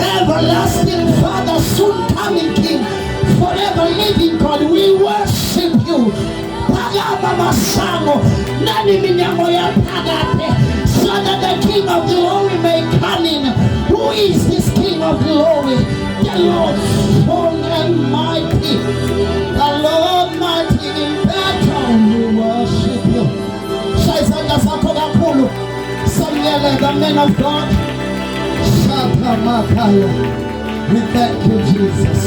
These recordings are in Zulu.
Everlasting Father, soon coming King, forever living God, we worship you. So that the King of glory may come in. Who is this King of glory? The Lord strong and mighty, the Lord mighty in battle. We worship you. Samuel, the man of God. We thank you, Jesus.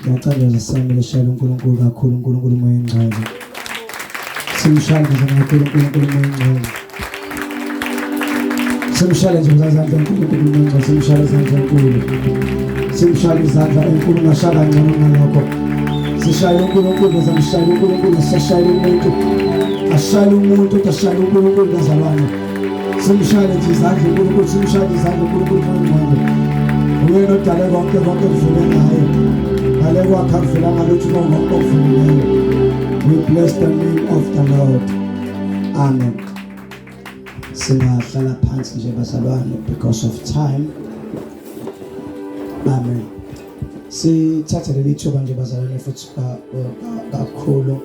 Ngiyacela Samuel shayela uNkulunkulu kakhulu uNkulunkulu moya engcwele. Simshayele uNkulunkulu moya engcwele. Simshayele nje izandla uNkulunkulu moya engcwele, simshayele izandla enkulu. Simshayele izandla enkulu ngashaka ngcono ngalokho. Sishayele uNkulunkulu, simshayele uNkulunkulu, sishayele umuntu. Ashayele umuntu, ashayele uNkulunkulu kazalwane. Simshayele nje izandla uNkulunkulu, simshayele izandla uNkulunkulu moya engcwele. Uyena odale konke kuvule ngayo. We bless the name of the Lord. Amen. Singahlala phansi nje bazalwane because of time. Amen. Sithathe leli thuba nje bazalwane futhi kakhulu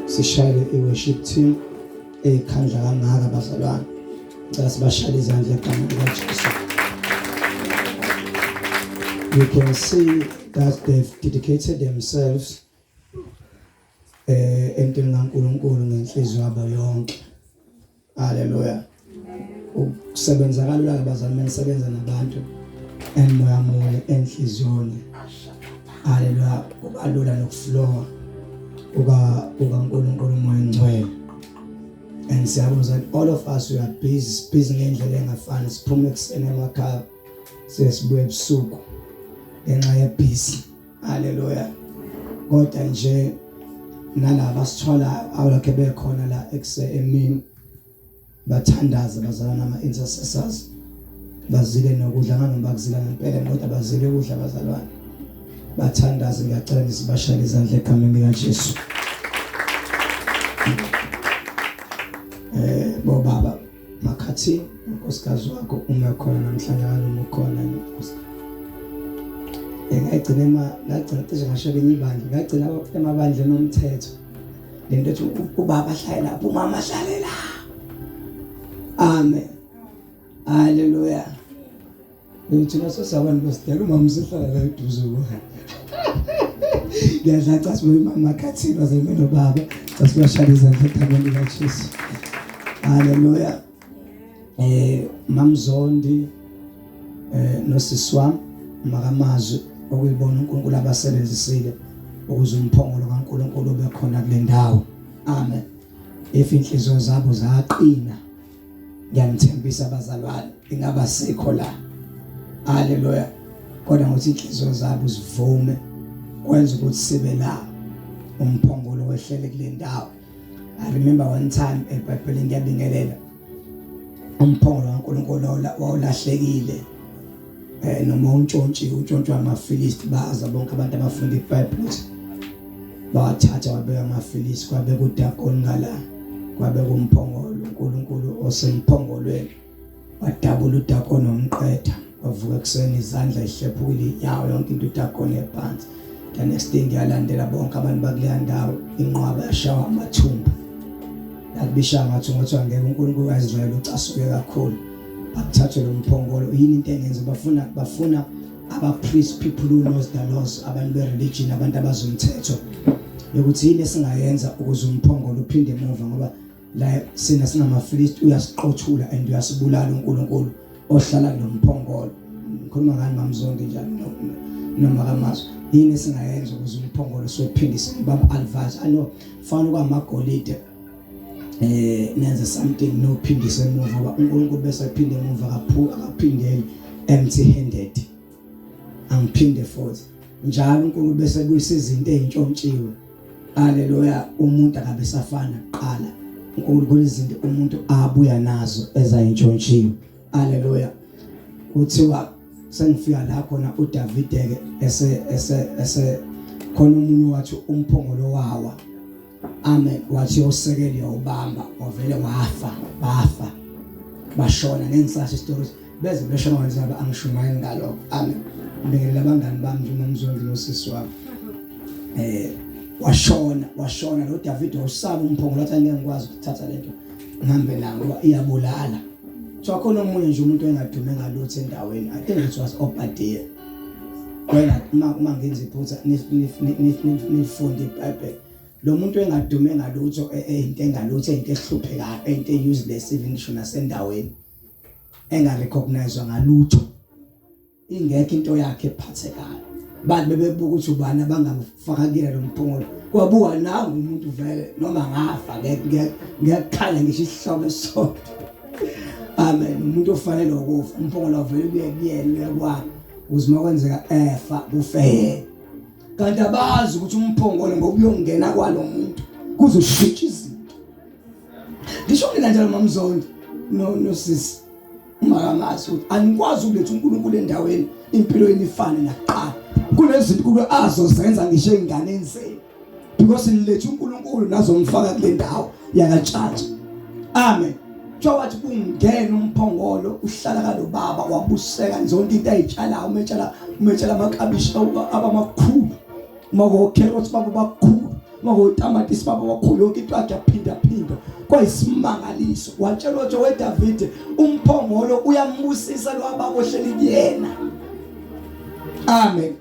sishayele i-worship team ekhandla kangaka bazalwane. Ngicela sibashayele izandla egameni likaJesu. You can see that they've dedicated themselves entweni kaNkulunkulu ngenhliziyo yabo yonke. Hallelujah. Ukusebenza kalula bazalwane nisebenza nabantu emoya moya enhliziyweni. Hallelujah. Kubalula nokuflow ukaNkulunkulu moya engcwele. And siyabona all of us we are busy ngendlela engafani. Siphuma ekuseni emakhaya sesibuye ebusuku. Ngenxa yebhizi. Hallelujah. Kodwa nje nalabo asithola awulakhe bekhona la emini bathandaza bazalana ama-intercessors bazile nokudla nganoma bakuzila ngempela kodwa bazile ukudla bazalwane bathandaza. Ngiyacela nisibashayele izandla egameni likaJesu. Bobaba Makhathi unkosikazi wakho uma khona namhlanje noma ukhona unkosikazi ngagcina ngisho ibandla ngagcina emabandla nomthetho lento ethi ubaba ahlale lapho umama ahlale la. Amen. Hallelujah. Ngithina sosabantu besidela umama usihlala la eduze kwayo. Ngiyadla sibe imama Makhathi bazeme nobaba sasibashaya izandla egameni likaJesu. Hallelujah. Mamzondi nosisi wami makamazwi okuyibona uNkulunkulu abasebenzisile ukuze umphongolo kaNkulunkulu ube khona kule ndawo. Amen. If inhliziyo zabo zaqina ngiyanithembisa abazalwane ingaba sikho la. Hallelujah. Kodwa ngokuthi inhliziyo zabo zivume kwenza ukuthi sibe la umphongolo wehlele kule ndawo. I remember one time eBhayibhelini ngiyabingelela umphongolo kaNkulunkulu wawulahlekile. Noma untshontshe amaFilisti baza bonke abantu abafunda iBhayibheli bathatha wabeka amaFilisti kwabe kuDagoni ngala kwabe kumphongolo uNkulunkulu osemphongolweni wadabula uDagoni nomqedha wavuka ekseni izandla ihlephukile inyawo yonke into uDagoni ephansi. The next thing yalandela bonke abantu bakuleya ndawo inqwaba yashawa amathumba yakubisha amathumba kuthiwa ngeke uNkulunkulu kaIsrayeli ucasuke kakhulu akuthathwe lo mphongolo. Yini into engenza bafuna aba-priest, people who knows the laws, abantu be-religion, abantu abazomthetho yokuthi yini esingayenza ukuze umphongolo uphinde emuva ngoba la sina singamaFilisti uyasiqothula and uyasibulala uNkulunkulu ohlala kulo mphongolo. Ngikhuluma ngani mamzondi njalo noma kamazwi yini esingayenza ukuze umphongolo sophindise baba advise ano fana kwamagolide nenze something nophindise emuva ngoba uNkulunkulu bese ephinde emuva akaphindeli empty handed angiphinde futhi njalo uNkulunkulu bese kuyisa izinto ezintshontshiwe haleluya umuntu akabe safana kuqala uNkulunkulu izinto umuntu abuya nazo ezayintshontshiwe haleluya kuthiwa sengifika la khona uDavide ke ese khona umunye wathi umphongolo wawa amen wathi usekeli ubamba wavele bafa bashona ngengisasho stories beze beshona wenzaba angishumayeli ngalokho amen ngibingelela abangani bami nje uMamzondi nosisi wami washona lo David usaba umphongolo athi angeke ngikwazi ukuthatha lento ngihambe nayo ngoba iyabulala so khona umunye nje umuntu engadume ngalutho endaweni I think it was Obadiah wena uma ngenza iphutha nifunde iBhayibheli lo muntu engadume ngalutho into engalutho into ehluphekayo into useless even ngisho nasendaweni engarecognizewa ngalutho ingekho into yakhe ephathekayo bathi bebebuka ukuthi ubani abangamfaka kuyena lo mphongolo kwabuka nangu umuntu vele noma ngafa ngiyakhala ngisho isihloko esodwa amen umuntu ofanele ukufa umphongolo vele kuyena kwakhe uzima kwenzeka efa kufeye kanti abazi ukuthi umphongolo ngokuyongena kwalomuntu kuzoshintsha izinto ngisho mina njalo Mamzondi no sisi uMaramazi uthi anikwazi ukuletha uNkulunkulu endaweni impilo yenifane nakuqala kunezinto uNkulunkulu azozenza ngisho ingane enzeni because nilethe uNkulunkulu nazomfaka kule ndawo yakatshatsha amen Jowathi kungena umphongolo uhlala kalo baba wabuseka zonke into ayitshala umetshala amakabishi abamakhulu mako carrots baba bakhulu mako tamatisi baba bakhulu yonke into yakhe yaphinda kwayisimangaliso watshela ukuthi weDavid umphongolo uyambusisa lo ababohleli kuyena amen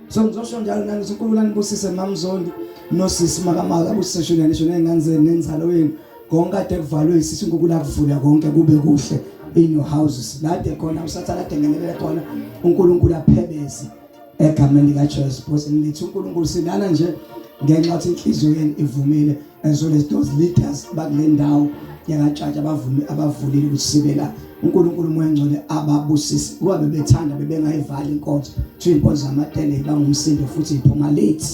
so ngizosho njalo nami uNkulunkulu anibusise Mamzondi nosisi makamaka abusishona nisho nengane nenzalo wenu konke ade kuvalwe isisi uNkulunkulu akuvula konke kube kuhle in your houses lade khona usathana dengenelela khona uNkulunkulu aphebezi egameni likaJesu because nithi uNkulunkulu sinana nje ngenxa yokuthi inhliziyo yenu ivumile as well as those leaders bakule ndawo yakatshatsha abavulile ukuthi sibe la uNkulunkulu moya ngcole ababusisi kuba bebethanda bebengayivali inkonzothi inkonzo zamatele bangumsindo futhi iphuma late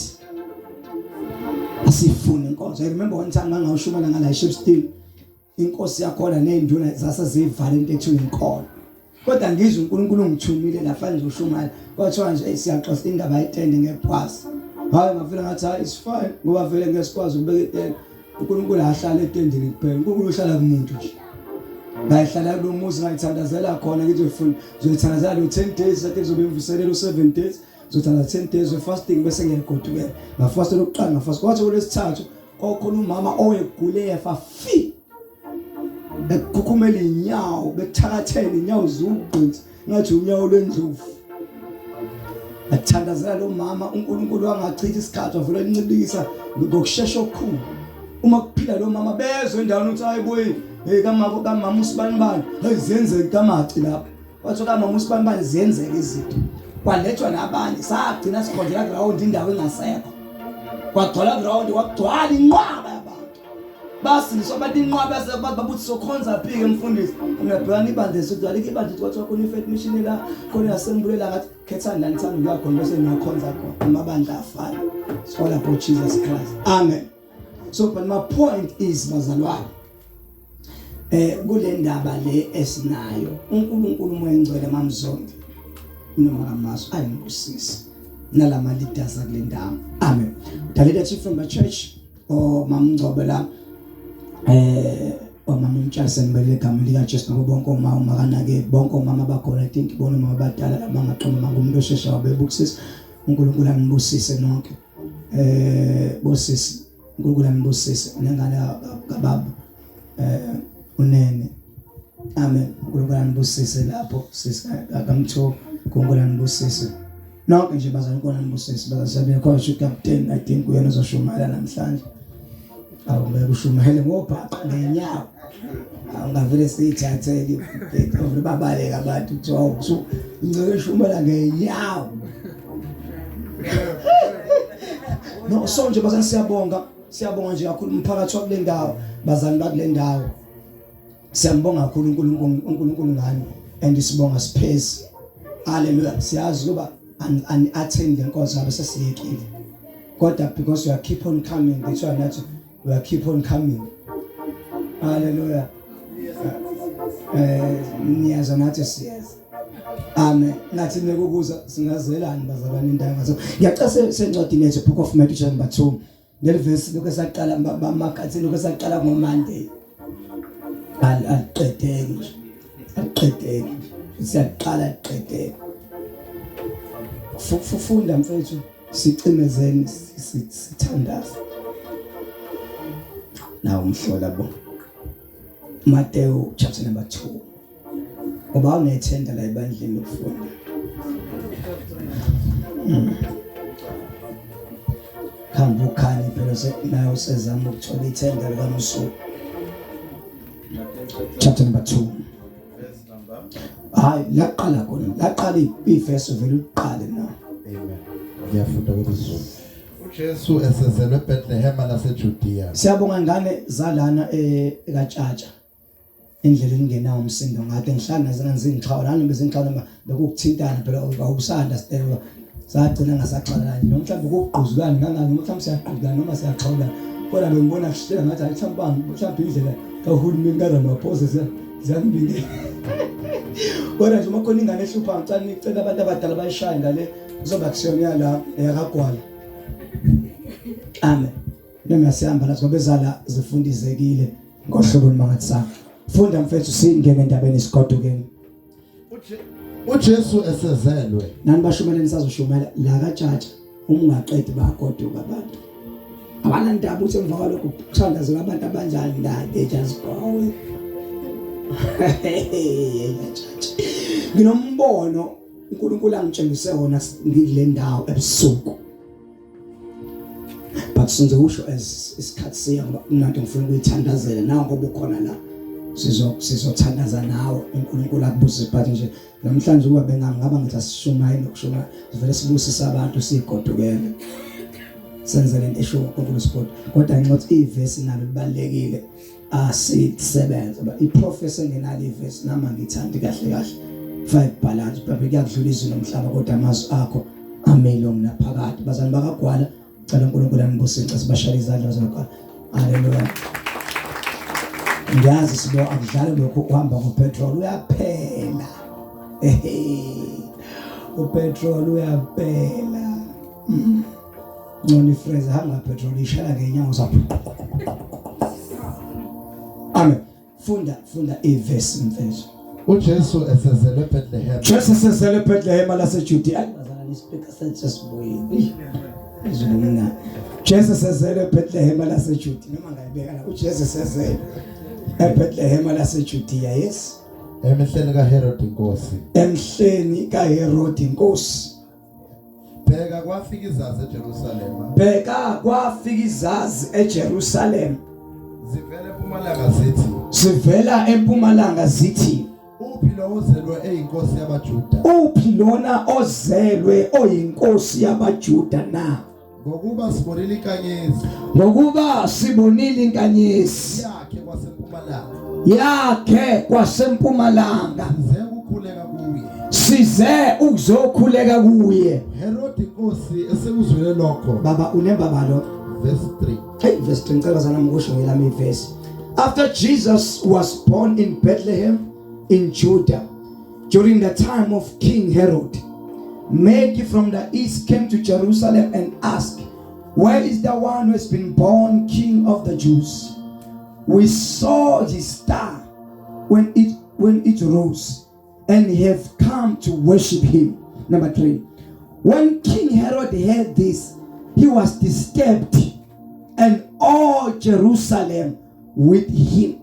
asifuna inkonzo I remember one time ngangawushumela ngala Shipstead inkosi yakhona nezinduna zasezivala into ethu inkolo kodwa ngizwe uNkulunkulu ngithumile lapha nje ushumala kwathiwa nje siyaxoxa indaba ayitende ngephasi hayi ngafela ngathi it's fine ngoba vele ngesikwazi ukubeka itende uNkulunkulu ahlala etendeni kuphela uNkulunkulu uhlala kumuntu nje ngayihlala kulomuzi ngayithandazela khona ngizofuna ngizothandazela lo 10 days sakhe ngizobemvuselela u7 days ngizothandazela 10 days of fasting bese ngiyagodukela ngafasta lokuqala ngafasta kwathi olesithathu kwakhona umama oyegule yafa fi bekukhukhumela inyawo bethakathela inyawo zugqinsi ngathi unyawo lwendlovu athandazela lo mama uNkulunkulu wangachithi isikhathi wavula incibikisa ngokusheshsha okukhulu uma kuphila lo mama bezwe endaweni uthi hayiboyi kamama usibanibani ayizenzeke kamaci lapho wathi kamama usibanibani ziyenzeke izinto kwalethwa nabanye sagcina sikhonjela ground indawo engasekho kwagcwala ground kwagcwala inqwaba yabantu basi nisobathi inqwaba babuthi sokhonza phike emfundisi ngiyabhekana ibandla esodwala ibandla kwathi khona ifaith mission la khona yasembulela ngathi khethani la nithanda ukuyakhona bese niyakhonza khona amabandla afana sikhola for Jesus Christ amen so but my point is bazalwane kule ndaba le esinayo uNkulunkulu moya ngcwele Mamzondi noma amasu ayingusisi nalama leaders akule ndawo amen David athi from the church o mamngcobela omama umtshase ngibele igama lika Jesu ngoba bonke omama makanake bonke omama bakhona I think bona omama abadala labangaqoma ngumuntu oshesha wabebukisisa uNkulunkulu anibusise nonke bosisi uNkulunkulu anibusise nengane kababa unene amen uNkulunkulu anibusise lapho sisi akamtho uNkulunkulu anibusise nonke nje bazana uNkulunkulu anibusise bazasabe khona uCaptain I think uyena uzoshumayela namhlanje awube kushumayela ngobhaqa ngenyawo angavele siyithathele ngeke babaleka abantu kuthiwa ngeke shumela ngenyawo no sonje bazana siyabonga nje kakhulu umphakathi wakule ndawo bazali bakule ndawo siyambonga kakhulu uNkulunkulu ngani and sibonga space haleluya siyazi kuba an attend lenkonzo ngabe sesiyekile kodwa because we are keep on coming that's why nathi we are keep on coming haleluya niyaza nathi siyazi amen nathi nekubuza singazelani bazalwane indawo ngazo ngiyacela sencwadi lethu book of Matthew chapter 2 le verse lokho saqala bamakathi lokho saqala ngoMonday aqedeke siyaqala aqedeke funda mfethu sicimezeni sithandaza nawo umhlola bo Matthew chapter number 2 Oba unethenda la ebandleni lokufunda Kambukhani phela nayo sezama ukuthola ithenda likaMsuku chapter number 2 verse number laqala khona laqala iverse vele uqale na amen ngiyafunda ukuthi uJesu esezelwe eBethlehem laseJudiya siyabonga ngane zalana ekaTshatsha indlela engenawo umsindo ngade ngihlala zingixhawa lana bezingixhawa bekukuthintana phela awusanda stelwa sagcina ngasaxhala noma mhlawumbe ukugquzukana ngangani mhlawumbe siyaqhudana noma siyaxhawula kodwa bengibona kuhlela ngathi mhlawumbe indlela kahulumeni kaRamaphosa ziyangibike kodwa nje makhona ingane ehlupha ngicela nicela abantu abadala bayishaya ngale kuzoba kusiyona la yakagwala amen noma siyahamba la ngoba ezala zifundizekile ngohlobo olumangathisa funda mfethu singene endabeni isigodukeni uJesu esezelwe nani bashumele nisazoshumela la kaTshatsha ungaqedi bagoduka abantu abanandaba uthi emva kwalokho kuthandazela abantu abanjani la they just go away nginombono uNkulunkulu angitshengise wona ngile ndawo ebusuku but since usho as isikhathi siya ngoba unathi ngifuna ukuyithandazela nawe ngoba ukhona la sizothandaza nawe uNkulunkulu akubuze but nje namhlanje kuba bengangaba ngithi asishumayi nokushuma vele sibusisa abantu sigodukele senze lento esho uNkulunkulu sport kodwa ngithi iverse nalo libalekile asisebenza iprofessor engenalo iverse nama ngithandi kahle kahle five balance babe kuyadlula izwi nomhlaba kodwa amazwi akho amele omnaphakade bazali bakagwala cela uNkulunkulu anibuse incasa sibashaya izandla zakho haleluya ngiyazi sibo akudlala lokho uhamba ngopetrol uyaphela upetrol uyaphela noni freeze hanga petrol ishela ngenyawo zapho amen funda iverse mfethu uJesu esezelwe eBethlehem Jesu esezelwe eBethlehem laseJudiya bazana nispeaker sentence izulumna Jesu esezelwe eBethlehem laseJudiya noma ngayibeka la uJesu esezelwe eBethlehem laseJudiya yes emhleni kaHerod inkosi bheka kwafika izazi eJerusalem zivela empumalanga zithi uphi lona ozelwe oyinkosi yabaJuda na ngokuba sibonile inkanyezi yakhe kwasempumalanga size ukuzokhuleka kuye Herod inkosi esekuzwele lokho baba unemba balo verse 3 hey verse 3 ngicela sana ngikusho ngelami verse after Jesus was born in Bethlehem in Judah during the time of King Herod, Magi from the east came to Jerusalem and asked, where is the one who has been born King of the Jews? We saw his star when it rose and have come to worship him. Number 3. When King Herod heard this, he was disturbed and all Jerusalem with him.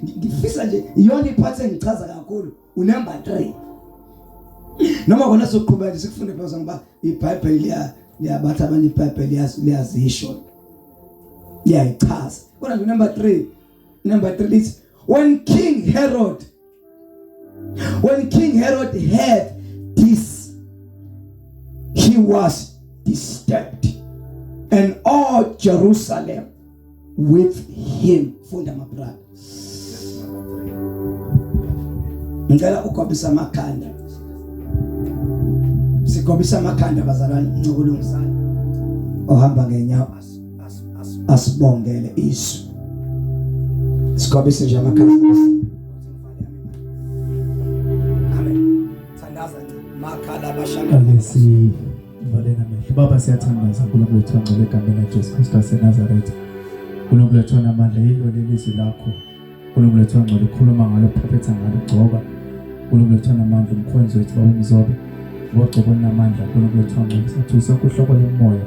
Ngifisa nje yona iphathe engichaza kakhulu unumber 3. Noma kona sokuqhubeka sikufunde phela ngoba iBhayibheli liyabatha abanye iBhayibheli liyazisho. Iyayichaza. Kodwa number 3 is when King Herod heard this, he was disturbed and all Jerusalem with him. Funda my brother. Ngicela ukugobisa amakhanda. Sigobisa amakhanda bazalwane ncokulungisana. Ohamba ngenyawo asibongele isu. Sigobise nje amakhanda. Amen. Thandaza makhala bashaka. Alesi valena mehlo. Baba siyathandaza uNkulunkulu wethu ngcwele egameni laJesu Kristu waseNazaretha. uNkulunkulu wethu namandla yilo lelizwi lakho. uNkulunkulu wethu ngcwele ukhuluma ngalo prophetha ngalo gcoba. uNkulunkulu wethu namandla umkhonzi wethu baba umzobe. Wogcoba namandla uNkulunkulu wethu ngcwele sathusa kuhloko lomoya.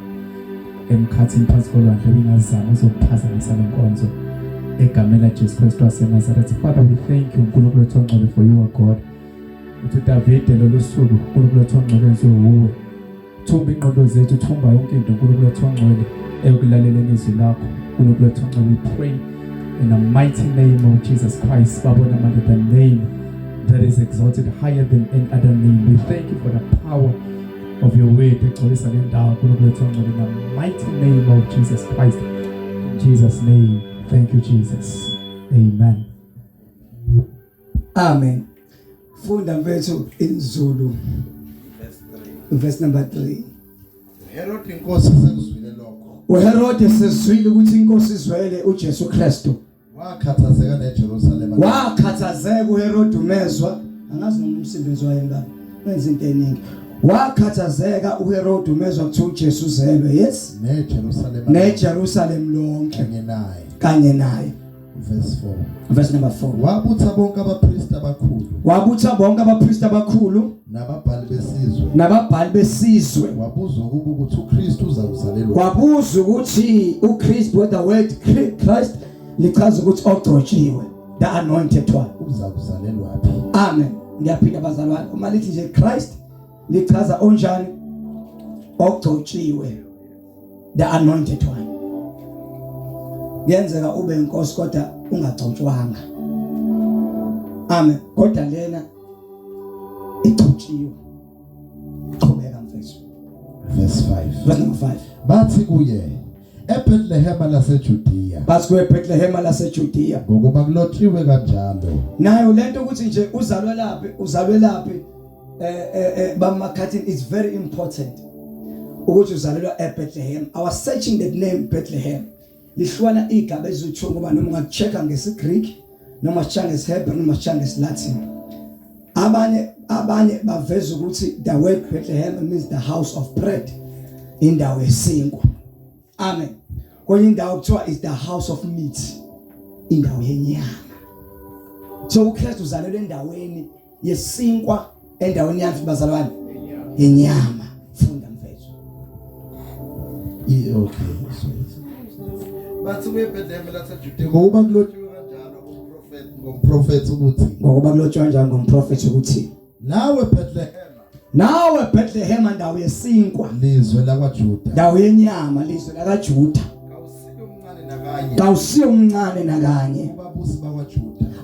Emkhathini phansi kolwandle bingazama uzokuphazamisa lenkonzo. Egameni laJesu Kristu waseNazaretha. Father, we thank you uNkulunkulu wethu ngcwele for you are God. Uthi David lolu suku uNkulunkulu wethu ngcwele enziwe wuwe. Thumba ingqondo zethu, thumba yonke into uNkulunkulu wethu ngcwele ekulaleleni izwi lakho. uNkulunkulu wethu ngcwele, we pray in the mighty name of Jesus Christ. Babona manje the name that is exalted higher than any other name. We thank you for the power of your word egcwalisa le ndawo uNkulunkulu wethu ngcwele in the mighty name of Jesus Christ. In Jesus name. Thank you Jesus. Amen. Amen. Funda mfethu inzulu verse number 3. Herod inkosi sekuzwile lokho. uHerode sezwile ukuthi inkosi izwele uJesu Kristu. Wakhathazeka neJerusalem. Wakhathazeka uHerode umezwa, angazi noma umsebenzi wayengaba. Wenza into eningi. Wakhathazeka uHerode umezwa ukuthi uJesu uzelwe, yes? neJerusalem lonke kanye naye. Verse number 4. Wabutha bonke abapristi abakhulu nababhali besizwe. Wabuza ukuthi uKristu, what the word Christ lichaza ukuthi ogcotshiwe, the anointed one. Amen. Ngiyaphinda bazalwane, uma lithi nje Christ lichaza onjani? Ogcotshiwe, the anointed one. Yenzeka ube inkosi kodwa ungagcotshwanga. Amen. Kodwa lena igcotshiwe. Qhubeka mfethu. Verse 5. Verse number 5. Bathi kuye eBethlehem laseJudiya. Bathi kuye eBethlehem laseJudiya. Ngokuba kulotshiwe kanjalo. Nayo lento ukuthi nje uzalwe laphi bamakhathini is very important. Ukuthi uzalelwa eBethlehem. I was searching that name Bethlehem. Lihlwana igaba ezithu ngoba noma ungachecka ngesiGreek noma changa ngesiHebrew noma changa ngesiLatin. Abanye baveza ukuthi the word Bethlehem means the house of bread. Indawo yesinkwa. Amen. Kwenye indawo kuthiwa is the house of meat. Indawo yenyama. So uKristu uzalelwe endaweni yesinkwa, endaweni yathi bazalwane yenyama. Funda mfethu. Okay. Bathi eBethlehem laseJudiya ngokuba kulotshiwe kanjalo ngomprofeti ukuthi. Ngokuba kulotshwa kanjalo ngomprofeti ukuthi. Nawe Bethlehem ndawo yesinkwa. Lizwe lakwaJuda. Ndawo yenyama, lizwe lakaJuda. Kawusiyo umncane nakanye.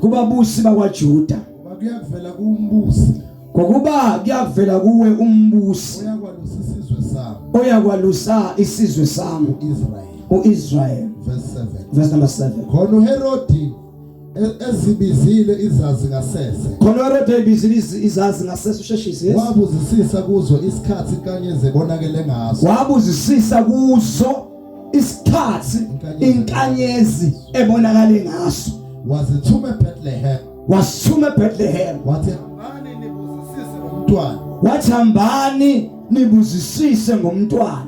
Kubabusi bakwaJuda. Kuyakuvela kuumbusi. Ngokuba kuyavela kuwe umbusi. Oyakwalusa isizwe sami uIsrael. Verse number 7. Khona uHerodi ezibizile izazi ngasese. Khona uHerodi ezibizile izazi ngasese usheshise. Wabuzisisa kuzo isikhathi inkanyezi ebonakele ngaso. Wabuzisisa kuzo isikhathi inkanyezi ebonakale ngaso. Wazithuma eBethlehem. Wasithuma eBethlehem. Wathambani nibuzisise ngomntwana.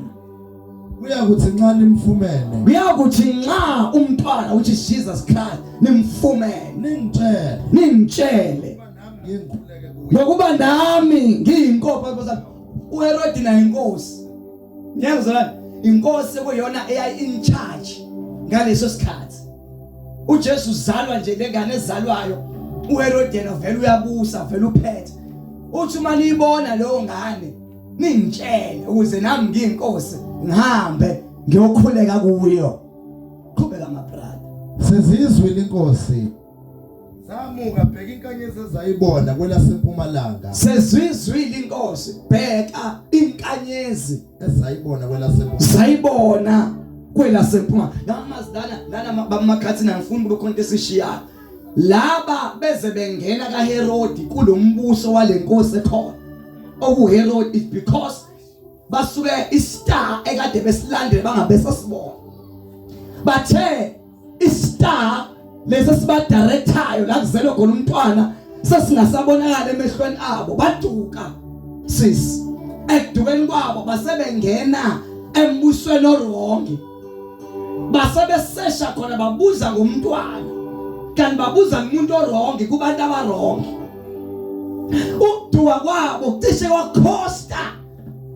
Kuyakuthi nxa nimfumene. Kuyakuthi nxa umntwana uthi Jesus Christ nimfumene. Ningitshele. Ngokuba nami ngiyinkosi phakathi uHerodi na inkosi. Ngiyazana inkosi kuyona eyayi in charge ngaleso sikhathi. uJesu uzalwa nje lengane ezalwayo uHerodi yena vele uyabusa vele uphethe. Uthi uma niyibona leyo ngane ningitshele ukuze nami ngiyinkosi ngihambe ngiyokhuleka kuyo. Qhubeka ma brother. Sezizwile inkosi. Zamuka bheka inkanyezi ezayibona kwelasempumalanga. Sezizwile inkosi bheka inkanyezi ezayibona kwelasempumalanga. Sayibona kwela sephuma lana bamakhathi nangifuna kube khona esishiyayo laba beze bengena kaHerodi kulombuso walenkosi ekhona okuHerodi is because basuke istar ekade besilandele bangabese sibona bathe istar lesa siba directayo la kuzelwe khona umntwana sesingasabonakala emehlweni abo baduka sis ekudukeni kwabo basebengena embusweni orongi basebesesha khona babuza ngomntwana kanti babuza umuntu orongi kubantu abarongi ukuduka kwabo cishe kwakhosta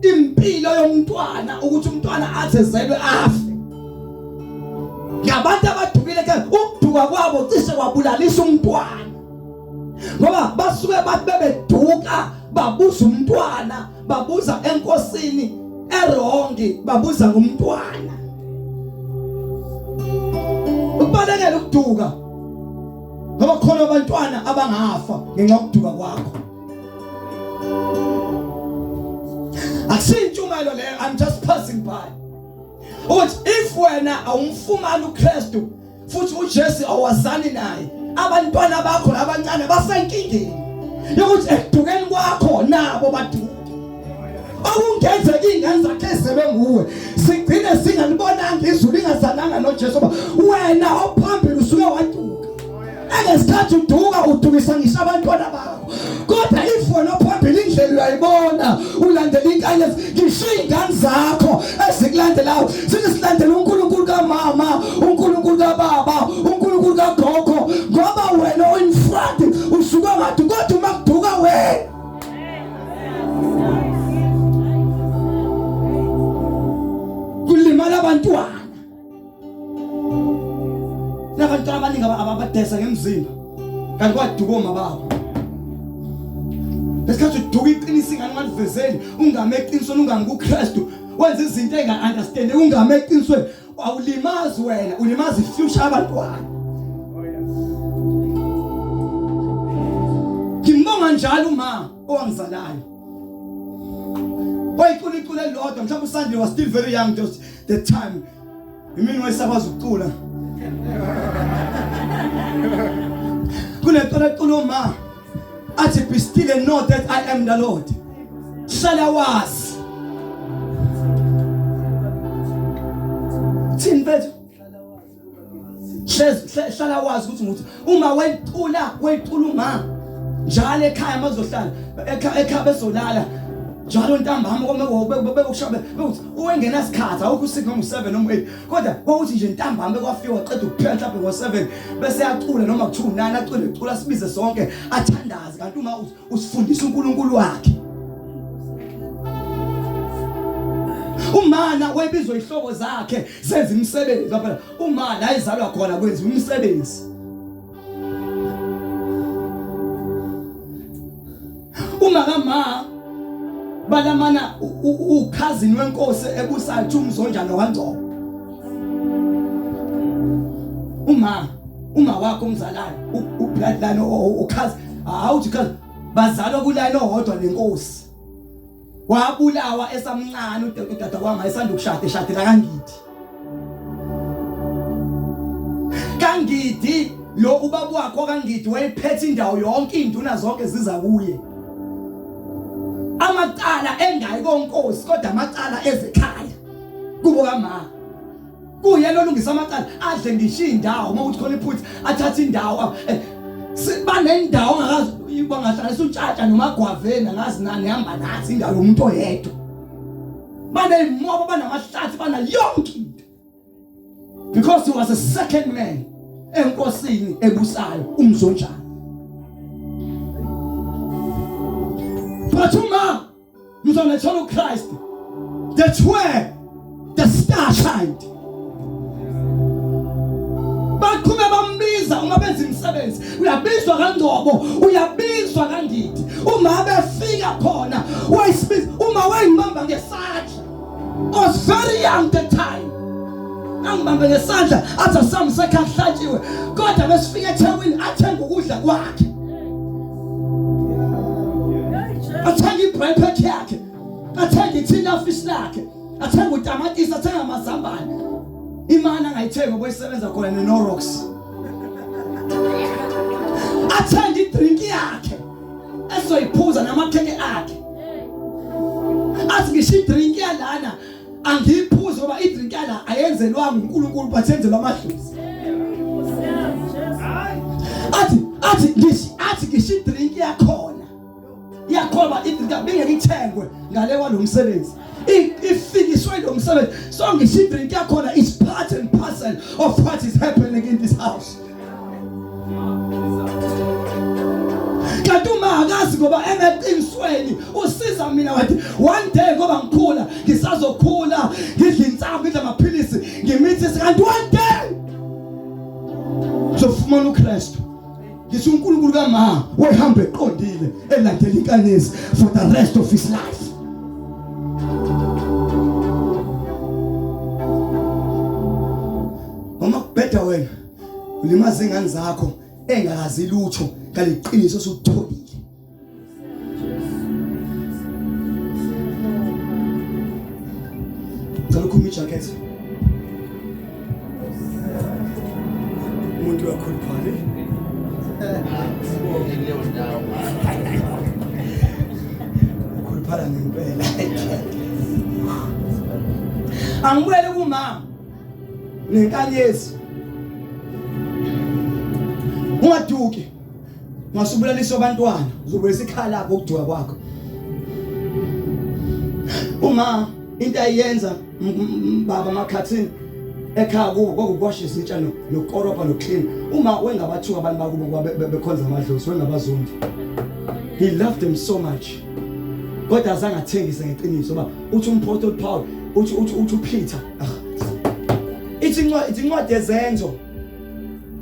impilo yomntwana ukuthi umntwana athezelwe afe ngabantu abadukile ke ukuduka kwabo cishe kwabulalisa umntwana ngoba basuke bathi bebeduka babuza umntwana babuza enkosini erongi babuza ngomntwana ukubalekela ukuduka ngoba khona abantwana abangafa ngenxa yokuduka kwakho akusintshumayelo le I'm just passing by ukuthi if wena awumfumana uKristu futhi uJesu awazani naye abantwana bakho abancane basenkingeni yokuthi ekudukeni kwakho nabo baduka okungenzeka ingane zakhe sebenguwe sigcine singalibonanga izulu ingazananga noJesu wena ophambili usuke waduka ngesikhathi uduka udukisa ngisho abantwana bakho kodwa if wena ophambili indlela uyayibona ulandela inkanyezi ngisho izingane zakho ezikulandelayo silandela uNkulunkulu kaMama uNkulunkulu kaBaba uNkulunkulu kaGogo ngoba wena in front usuke ngathi kodwa uma kuduka wena kulimala abantwana nabantwana abaningi ababadesa ngemzimba kanti kwaduka omababo lesikhathi uduka iqinisa ingane ngalivezeli ungame eqinisweni ungami kuKristu wenza izinto enga-understand ungame eqinisweni awulimazi wena ulimazi ifuture abantwana ngimbonga njalo uma owangizalayo wayicula elodwa mhlawumbe uSandile was still very young just the time imini wayesakwazi ukucula kulecula uma athi be still and know that I am the Lord hlala wazi thini bethu hlala wazi ukuthi uma wayicula uma njalo ekhaya mazohlala ekhaya bezolala njalo ntambama bekushabe ukuthi uwengena isikhathi awukho usik noma u7 noma u8 kodwa kwauthi nje ntambama bekwafika waqeda ukuphela mhlawumbe ngo7 bese yacula noma kuthiwa 9 acula sibize sonke athandaze kanti uma usifundisa uNkulunkulu wakhe umana wayebizwa ihlobo zakhe senza imisebenzi phela umana ayizalwa khona kwenza umsebenzi uma kama balamana ukhazini wenkosi ebusayo umzonjana kaNgcobo uma wakho umzalayo ubloodline ukhazi awuthi khazi bazalwa kulayini ohodwa nenkosi wabulawa esamncane udada kwanga esanda ukushada eshadela kaNgidi lo ubaba wakho kaNgidi wayephethe indawo yonke induna zonke ziza kuye amacala engayi konkosi kodwa amacala ezekhaya kubo kaMama kuyena olungisa amacala adle ngisho indawo uma uthi khona iphuthi athatha indawo sibanendawo ngakazi bangahlala utshatsha noma gwavena ngazi nani hamba nathi indawo yomuntu oyedwa banezimobo banamahlathi bana yonke into because he was a second man enkosini ebusayo umzonjana Patuma, you don't know Christ. That's where the star shined. Bakume bambiza ungabenza imisebenzi. Uyabizwa kaNgcobo, uyabizwa kaNgidi. Uma befika khona, wayisibiza uma wayibamba ngesandla. Was very young that time. Angibambe ngesandla athi sami sekhahlatshiwe. Kodwa besifika eThekwini athenga ukudla kwakhe. Athenga ibread pack yakhe, athenga ithina fish lakhe, athenga utamatisi, athenga amazambane. imani angayithenga obuyisebenza khona neNorox athenge idrink yakhe esoyiphuza namakheke akhe athi ngisho idrink yalana angiyiphuze ngoba idrink yala ayenzelwanga uNkulunkulu but yenzelwa amadlozi athi ngisho idrink yakhona idrink bengeke ithengwe ngale kwalomsebenzi ifikiswe lo msebenzi so ngisho idrink yakhona is part and parcel of what is happening in this house. Kaduma akazi ngoba emeqinisweni usiza mina wathi one day ngoba ngikhula ngisazokhula ngidla insambo ngidla amaphilisi ngimithi kanti one day zofumana uKristu ngisho uNkulunkulu kama wehamba eqondile elandela inkanyezi for the rest of his life. Uma kubheda wena ulimaze ingane zakho engakazi lutho ngaliqiniso osutholile. Ngalokhuma ijacket. Umuntu wakhuluphala. Khuluphala ngempela. Angibuyele kumama. Nenkanyezi. Ungaduki. Ngasubulaliso abantwana, uzobuye sikhala lapho ukuduka kwakho. Uma into ayenza baba makhathini ekhaya kubo kwakuwasha izitsha nokoropa noclean. Uma wengabathuka abantu bakubo ngoba bekhonza amadlozi wengabazongi. He loved them so much. Kodwa azange athengise ngeqiniso ba uthi umpostoli Paul uthi Peter. Ithi incwadi ezenzo.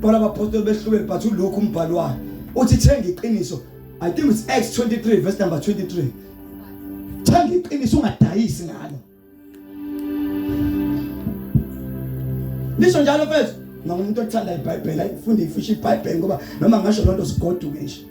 Bona abapostoli behlukile but ulokhu umbhalwayo. Uthi thenga iqiniso. I think it's Acts 23 verse number 23. Thenga iqiniso ungadayisi ngalo. Lisho njalo mfethu, ngomuntu othanda iBhayibheli ayifunda ifisha iBhayibheli ngoba noma ngasho lonto sigoduke nje.